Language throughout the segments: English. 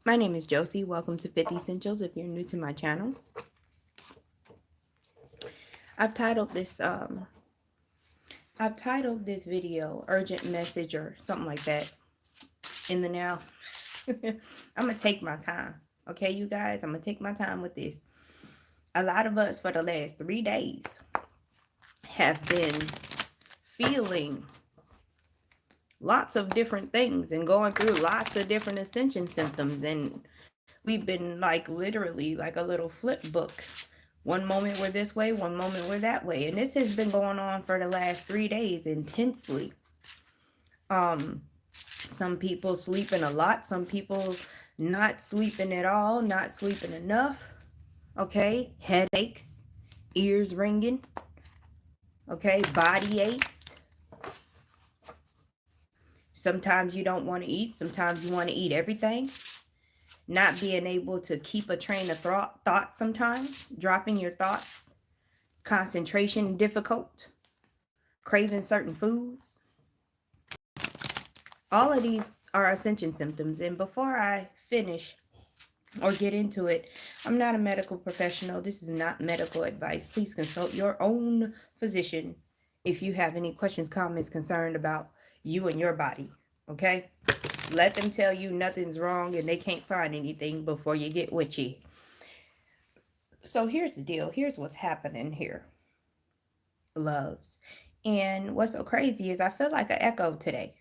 My name is Josie. Welcome to 50 Essentials. If you're new to my channel, I've titled this um I've titled this video Urgent Message or something like that in the now. I'm gonna take my time. Okay, you guys, I'm gonna take my time with this. A lot of us for the last 3 days have been feeling lots of different things and going through lots of different ascension symptoms, and we've been like literally like a little flip book. One moment we're this way, one moment we're that way. And this has been going on for the last 3 days intensely. Um, some people sleeping a lot, some people not sleeping at all, not sleeping enough. Okay, headaches, ears ringing, okay, body aches. Sometimes you don't want to eat, sometimes you want to eat everything. Not being able to keep a train of thought sometimes, dropping your thoughts, concentration difficult, craving certain foods. All of these are ascension symptoms. And before I finish or get into it, I'm not a medical professional. This is not medical advice. Please consult your own physician if you have any questions, comments, concerned about you and your body. Okay? Let them tell you nothing's wrong and they can't find anything before you get witchy. So here's the deal. Here's what's happening here, loves. And what's so crazy is I feel like an echo today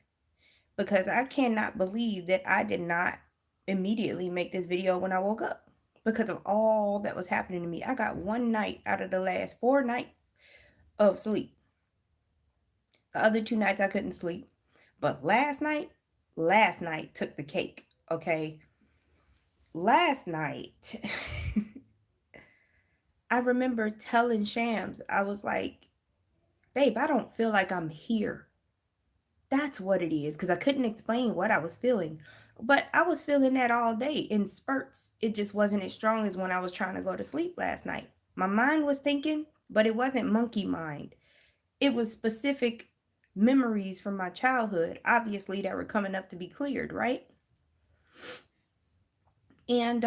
because I cannot believe that I did not immediately make this video when I woke up because of all that was happening to me. I got one night out of the last 4 nights of sleep. The other 2 nights I couldn't sleep. But last night took the cake. Okay. Last night, I remember telling Shams, I was like, babe, I don't feel like I'm here. That's what it is. Because I couldn't explain what I was feeling. But I was feeling that all day in spurts. It just wasn't as strong as when I was trying to go to sleep last night. My mind was thinking, but it wasn't monkey mind. It was specific memories from my childhood, obviously, that were coming up to be cleared, right? And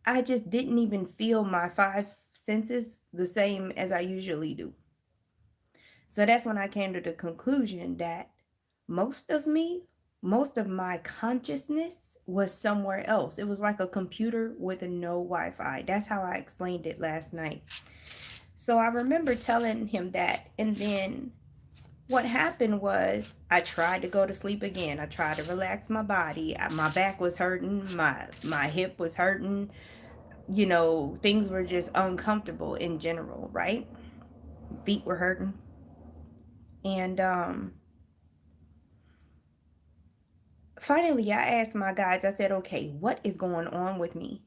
I just didn't even feel my five senses the same as I usually do. So that's when I came to the conclusion that most of me, most of my consciousness was somewhere else. It was like a computer with no Wi-Fi. That's how I explained it last night. So I remember telling him that. And then what happened was I tried to go to sleep again. I tried to relax my body. My back was hurting. My hip was hurting. You know, things were just uncomfortable in general, right? Feet were hurting. And finally, I asked my guides, I said, okay, what is going on with me?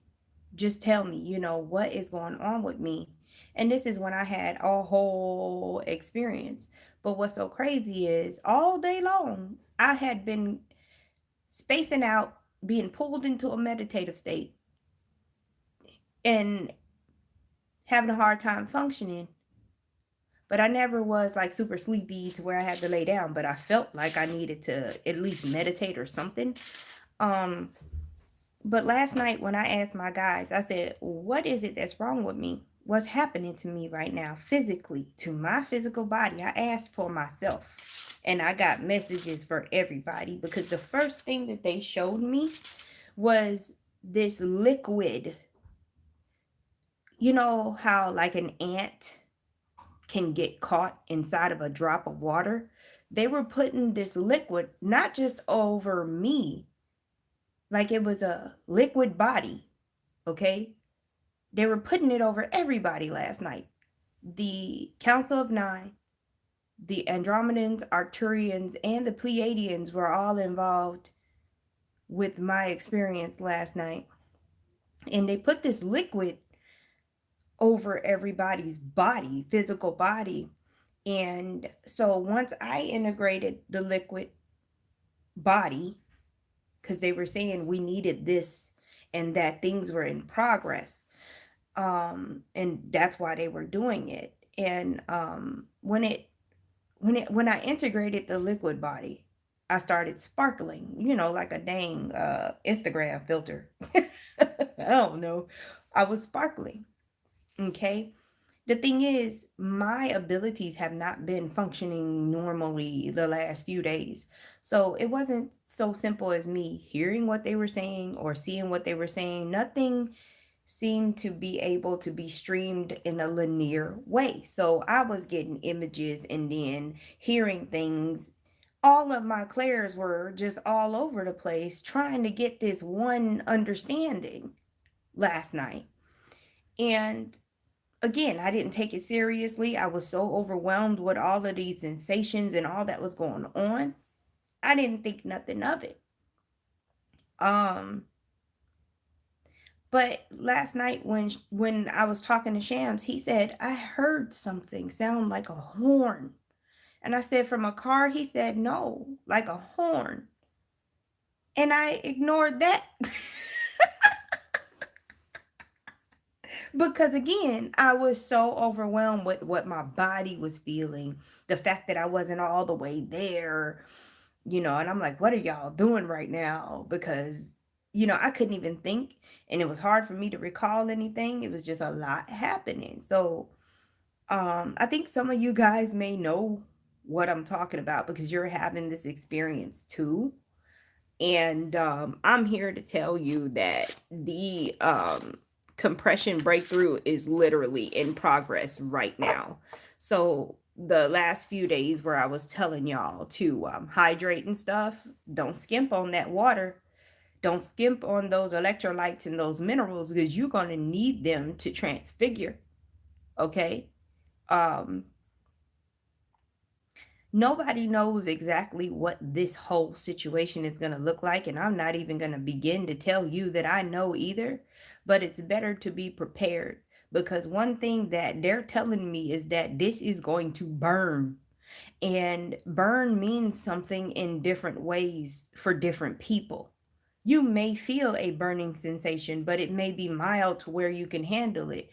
Just tell me, what is going on with me? And this is when I had a whole experience. But what's so crazy is all day long, I had been spacing out, being pulled into a meditative state and having a hard time functioning. But I never was like super sleepy to where I had to lay down, but I felt like I needed to at least meditate or something. Um, but last night when I asked my guides, I said, what is it that's wrong with me? What's happening to me right now physically, to my physical body? I asked for myself and I got messages for everybody because the first thing that they showed me was this liquid. You know how like an ant can get caught inside of a drop of water? They were putting this liquid not just over me, like it was a liquid body, okay? They were putting it over everybody last night. The Council of Nine, the Andromedans, Arcturians, and the Pleiadians were all involved with my experience last night. And they put this liquid over everybody's body, physical body. And so once I integrated the liquid body, because they were saying we needed this and that things were in progress, and that's why they were doing it. And when I integrated the liquid body, I started sparkling, like a dang Instagram filter. I don't know. I was sparkling. Okay. The thing is, my abilities have not been functioning normally the last few days. So it wasn't so simple as me hearing what they were saying or seeing what they were saying. Nothing seemed to be able to be streamed in a linear way. So I was getting images and then hearing things. All of my clairs were just all over the place trying to get this one understanding last night. And again, I didn't take it seriously. I was so overwhelmed with all of these sensations and all that was going on. I didn't think nothing of it. Um, but last night when I was talking to Shams, he said, "I heard something sound like a horn." And I said, "From a car?" He said, "No, like a horn." And I ignored that. Because again, I was so overwhelmed with what my body was feeling, the fact that I wasn't all the way there, and I'm like, what are y'all doing right now? Because, I couldn't even think, and it was hard for me to recall anything. It was just a lot happening. So, I think some of you guys may know what I'm talking about because you're having this experience too. And I'm here to tell you that the compression breakthrough is literally in progress right now. So, the last few days where I was telling y'all to hydrate and stuff, don't skimp on that water. Don't skimp on those electrolytes and those minerals because you're going to need them to transfigure. Okay. Um, Nobody knows exactly what this whole situation is going to look like, and I'm not even going to begin to tell you that I know either, but it's better to be prepared because one thing that they're telling me is that this is going to burn, and burn means something in different ways for different people. You may feel a burning sensation, but it may be mild to where you can handle it.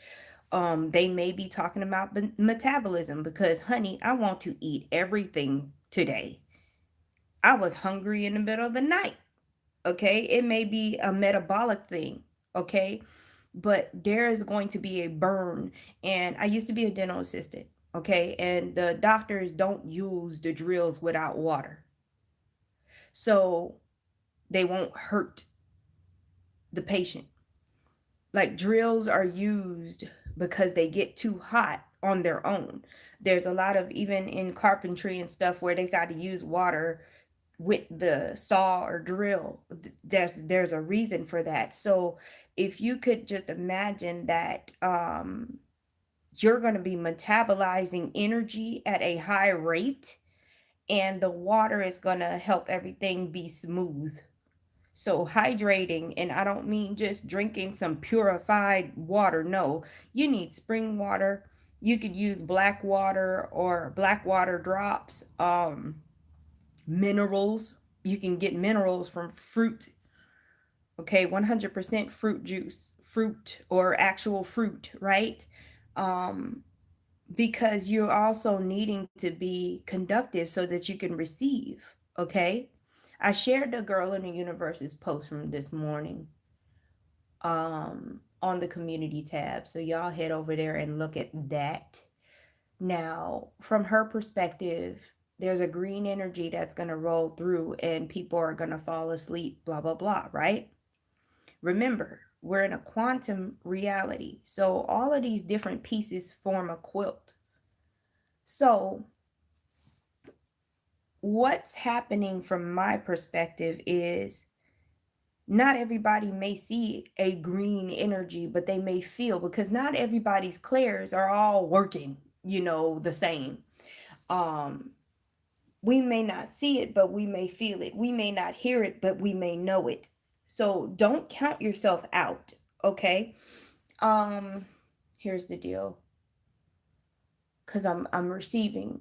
They may be talking about metabolism because, honey, I want to eat everything today. I was hungry in the middle of the night. Okay. It may be a metabolic thing. Okay. But there is going to be a burn. And I used to be a dental assistant. Okay. And the doctors don't use the drills without water. So they won't hurt the patient. Like drills are used because they get too hot on their own. There's a lot of even in carpentry and stuff where they got to use water with the saw or drill. There's a reason for that. So if you could just imagine that you're going to be metabolizing energy at a high rate and the water is going to help everything be smooth. So hydrating, and I don't mean just drinking some purified water. No, you need spring water. You could use black water or black water drops. Minerals. You can get minerals from fruit. Okay, 100% fruit juice, fruit or actual fruit, right? Um, because you're also needing to be conductive so that you can receive. Okay. I shared the Girl in the Universe's post from this morning on the community tab. So y'all head over there and look at that. Now, from her perspective, there's a green energy that's going to roll through and people are going to fall asleep, blah, blah, blah, right? Remember, we're in a quantum reality. So all of these different pieces form a quilt. So, what's happening from my perspective is not everybody may see a green energy, but they may feel because not everybody's clairs are all working, the same. Um, we may not see it, but we may feel it. We may not hear it, but we may know it. So don't count yourself out, okay? Um, Here's the deal. Because I'm receiving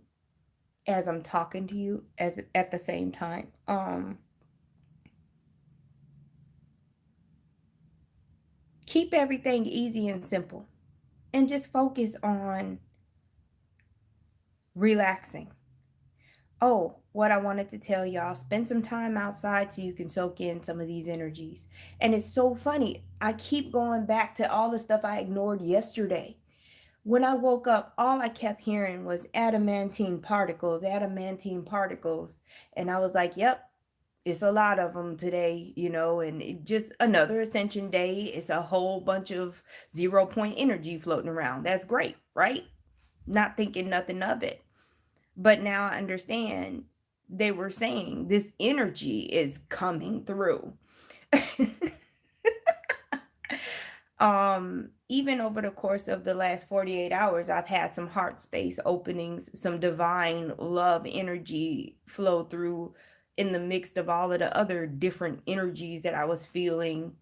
as I'm talking to you as at the same time. Keep everything easy and simple and just focus on relaxing. Oh, what I wanted to tell y'all, spend some time outside so you can soak in some of these energies. And it's so funny. I keep going back to all the stuff I ignored yesterday. When I woke up, all I kept hearing was adamantine particles, adamantine particles. And I was like, yep, it's a lot of them today, and just another ascension day. It's a whole bunch of 0 point energy floating around. That's great, right? Not thinking nothing of it. But now I understand they were saying this energy is coming through. Even over the course of the last 48 hours, I've had some heart space openings, some divine love energy flow through in the mix of all of the other different energies that I was feeling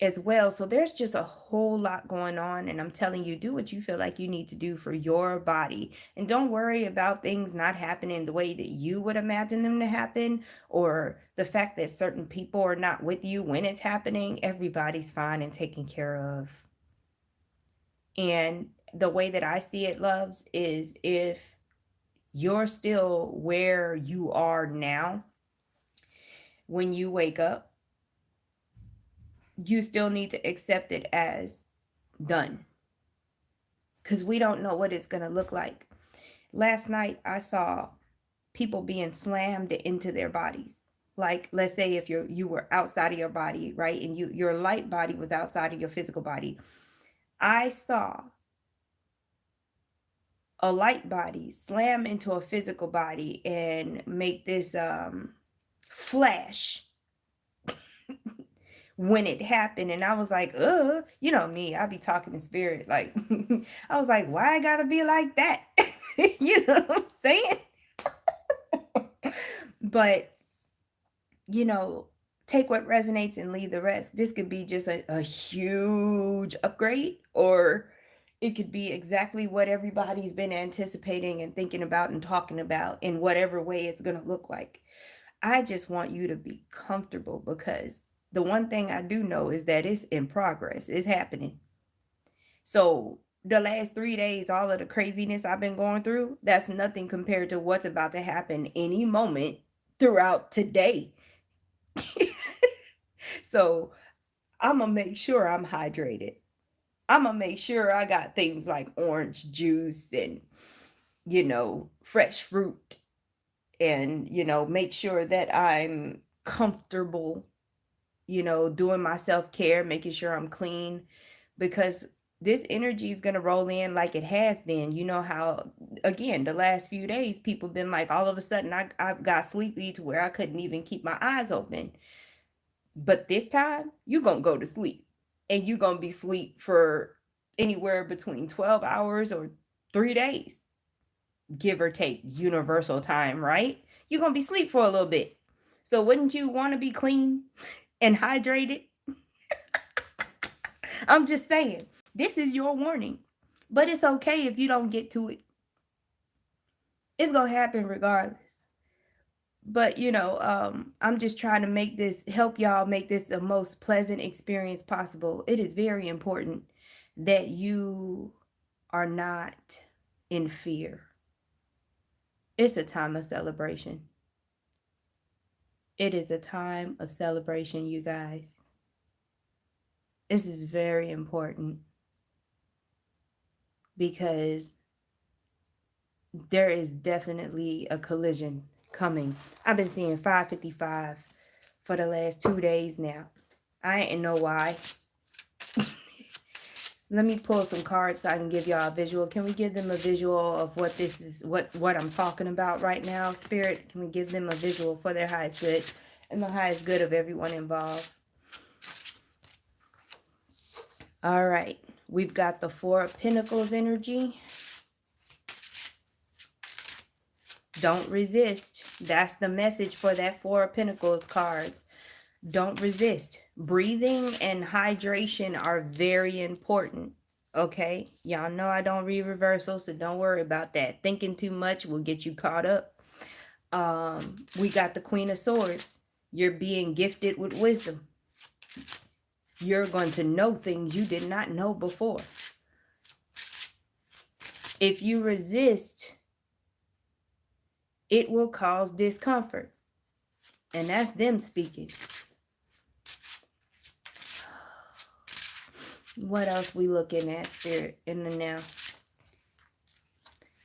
as well. So there's just a whole lot going on. And I'm telling you, do what you feel like you need to do for your body. And don't worry about things not happening the way that you would imagine them to happen, or the fact that certain people are not with you when it's happening. Everybody's fine and taken care of. And the way that I see it, loves, is if you're still where you are now, when you wake up, you still need to accept it as done, because we don't know what it's going to look like. Last night, I saw people being slammed into their bodies. Like, let's say if you were outside of your body, right, and your light body was outside of your physical body. I saw a light body slam into a physical body and make this flash when it happened. And I was like, you know me, I be talking in spirit. Like, I was like, why I gotta be like that? You know what I'm saying? But, you know, take what resonates and leave the rest. This could be just a huge upgrade, or it could be exactly what everybody's been anticipating and thinking about and talking about in whatever way it's going to look like. I just want you to be comfortable, because the one thing I do know is that it's in progress. It's happening. So the last 3 days, all of the craziness I've been going through, that's nothing compared to what's about to happen any moment throughout today. So I'm going to make sure I'm hydrated. I'm going to make sure I got things like orange juice and, fresh fruit, and, make sure that I'm comfortable, doing my self care, making sure I'm clean, because this energy is going to roll in like it has been. You know how, again, the last few days, people been like, all of a sudden, I got sleepy to where I couldn't even keep my eyes open. But this time, you're going to go to sleep, and you're going to be asleep for anywhere between 12 hours or 3 days, give or take universal time, right? You're going to be asleep for a little bit. So wouldn't you want to be clean and hydrated? I'm just saying, this is your warning. But it's okay if you don't get to it. It's going to happen regardless. But, I'm just trying to help y'all make this the most pleasant experience possible. It is very important that you are not in fear. It's a time of celebration. It is a time of celebration, you guys. This is very important, because there is definitely a collision coming. I've been seeing 555 for the last 2 days now. I ain't know why. So let me pull some cards so I can give y'all a visual. Can we give them a visual of what this is, what I'm talking about right now? Spirit, can we give them a visual for their highest good and the highest good of everyone involved? All right. We've got the Four of Pentacles energy. Don't resist. That's the message for that Four of Pentacles cards. Don't resist. Breathing and hydration are very important. Okay? Y'all know I don't read reversal, so don't worry about that. Thinking too much will get you caught up. We got the Queen of Swords. You're being gifted with wisdom. You're going to know things you did not know before. If you resist, it will cause discomfort. And that's them speaking. What else we looking at, spirit, in the now?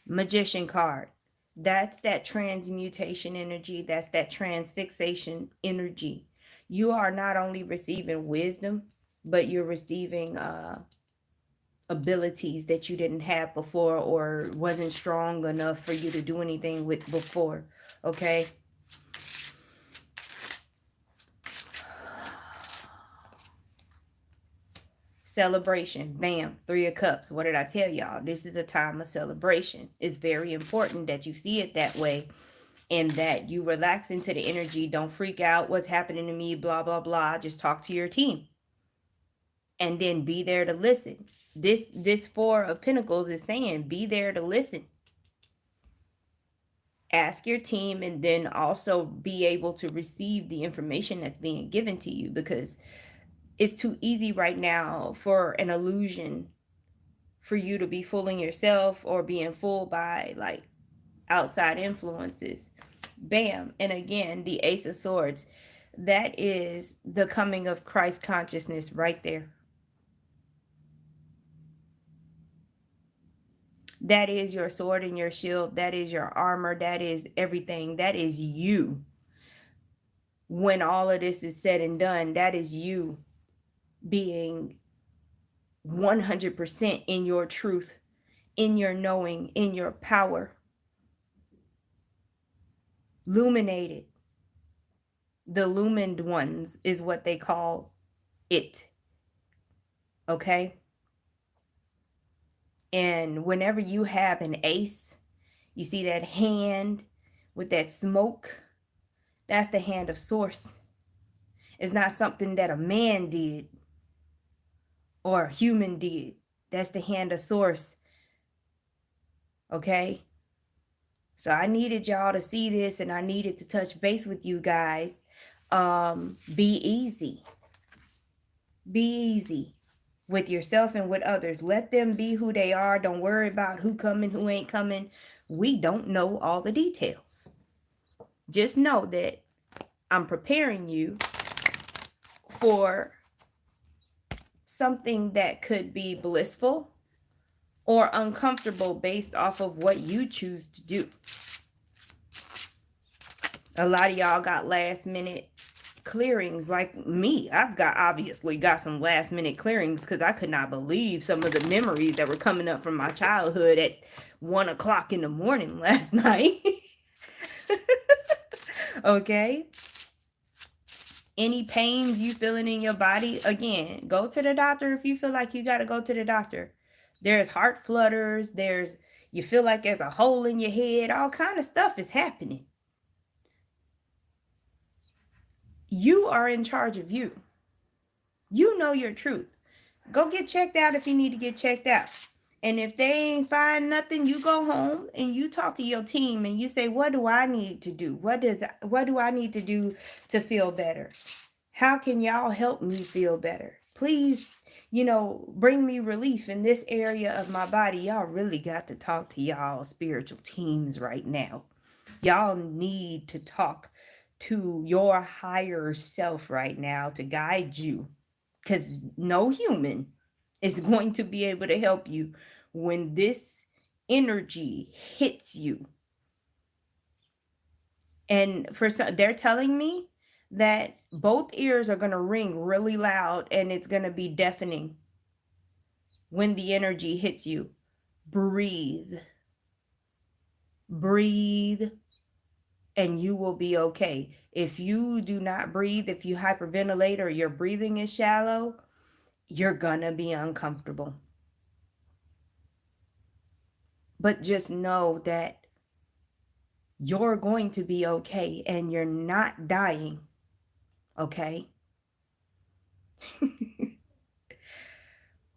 Magician card. That's that transmutation energy. That's that transfixation energy. You are not only receiving wisdom, but you're receiving abilities that you didn't have before or wasn't strong enough for you to do anything with before. Okay? Celebration. Bam. 3 of Cups. What did I tell y'all? This is a time of celebration. It's very important that you see it that way and that you relax into the energy. Don't freak out. What's happening to me? Blah, blah, blah. Just talk to your team. And then be there to listen. This 4 of Pentacles is saying be there to listen. Ask your team and then also be able to receive the information that's being given to you, because it's too easy right now for an illusion for you to be fooling yourself or being fooled by like outside influences. Bam. And again, the Ace of Swords, that is the coming of Christ consciousness right there. That is your sword and your shield. That is your armor. That is everything. That is you. When all of this is said and done, that is you being 100% in your truth, in your knowing, in your power. Luminated. The illumined ones is what they call it. Okay? And whenever you have an ace, you see that hand with that smoke, that's the hand of source. It's not something that a man did or a human did. That's the hand of source. Okay? So I needed y'all to see this, and I needed to touch base with you guys. Be easy. Be easy with yourself and with others. Let them be who they are. Don't worry about who coming, who ain't coming. We don't know all the details. Just know that I'm preparing you for something that could be blissful or uncomfortable based off of what you choose to do. A lot of y'all got last minute clearings like me. I've obviously got some last minute clearings because I could not believe some of the memories that were coming up from my childhood at 1 o'clock in the morning last night. Okay? Any pains you feeling in your body, again, go to the doctor if you feel like you got to go to the doctor. There's heart flutters. You feel like there's a hole in your head. All kind of stuff is happening. You are in charge of you. You know your truth. Go get checked out if you need to get checked out. And if they ain't find nothing, you go home and you talk to your team and you say, what do I need to do? What do I need to do to feel better? How can y'all help me feel better? Please, bring me relief in this area of my body. Y'all really got to talk to y'all spiritual teams right now. Y'all need to talk to your higher self right now to guide you, because no human is going to be able to help you when this energy hits you. And they're telling me that both ears are going to ring really loud and it's going to be deafening when the energy hits you. Breathe. Breathe. And you will be okay. If you do not breathe, if you hyperventilate or your breathing is shallow, you're gonna be uncomfortable. But just know that you're going to be okay and you're not dying. Okay?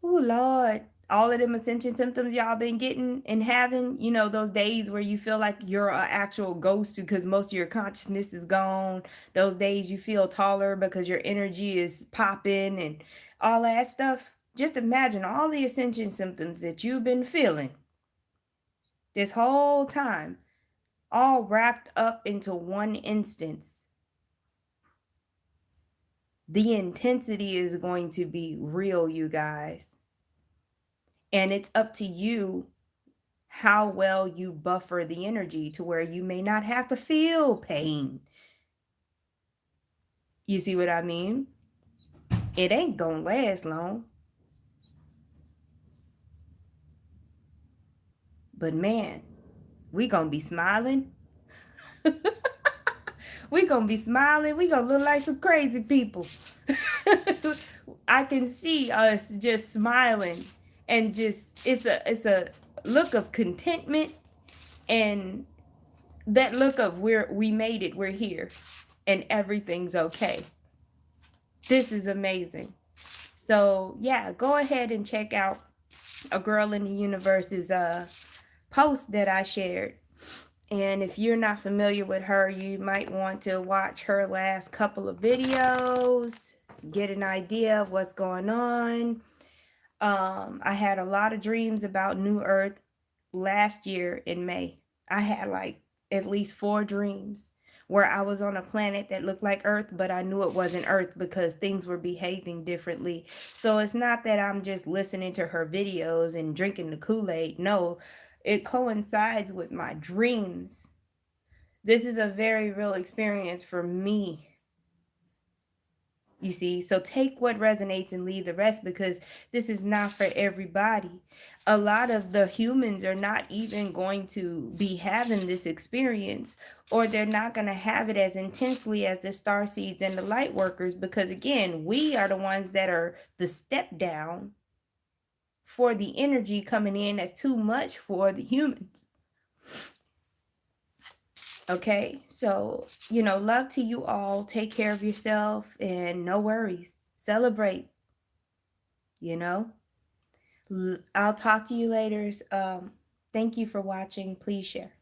Oh, Lord. All of them ascension symptoms y'all been getting and having, those days where you feel like you're an actual ghost because most of your consciousness is gone. Those days you feel taller because your energy is popping and all that stuff. Just imagine all the ascension symptoms that you've been feeling this whole time. all wrapped up into one instance. The intensity is going to be real, you guys. And it's up to you how well you buffer the energy to where you may not have to feel pain. You see what I mean? It ain't gonna last long. But man, we gonna be smiling. We gonna be smiling. We gonna look like some crazy people. I can see us just smiling and just it's a look of contentment, and that look of we made it, we're here, and everything's okay. This is amazing. So yeah, go ahead and check out A Girl in the Universe's post that I shared. And if you're not familiar with her, you might want to watch her last couple of videos, get an idea of what's going on. I had a lot of dreams about New Earth last year in May. I had like at least 4 dreams where I was on a planet that looked like Earth, but I knew it wasn't Earth because things were behaving differently. So it's not that I'm just listening to her videos and drinking the Kool-Aid. No, it coincides with my dreams. This is a very real experience for me. You see, so take what resonates and leave the rest, because this is not for everybody. A lot of the humans are not even going to be having this experience, or they're not going to have it as intensely as the star seeds and the light workers, because again, we are the ones that are the step down for the energy coming in as too much for the humans. Okay, so, love to you all. Take care of yourself and no worries. Celebrate, you know. I'll talk to you later. Thank you for watching. Please share.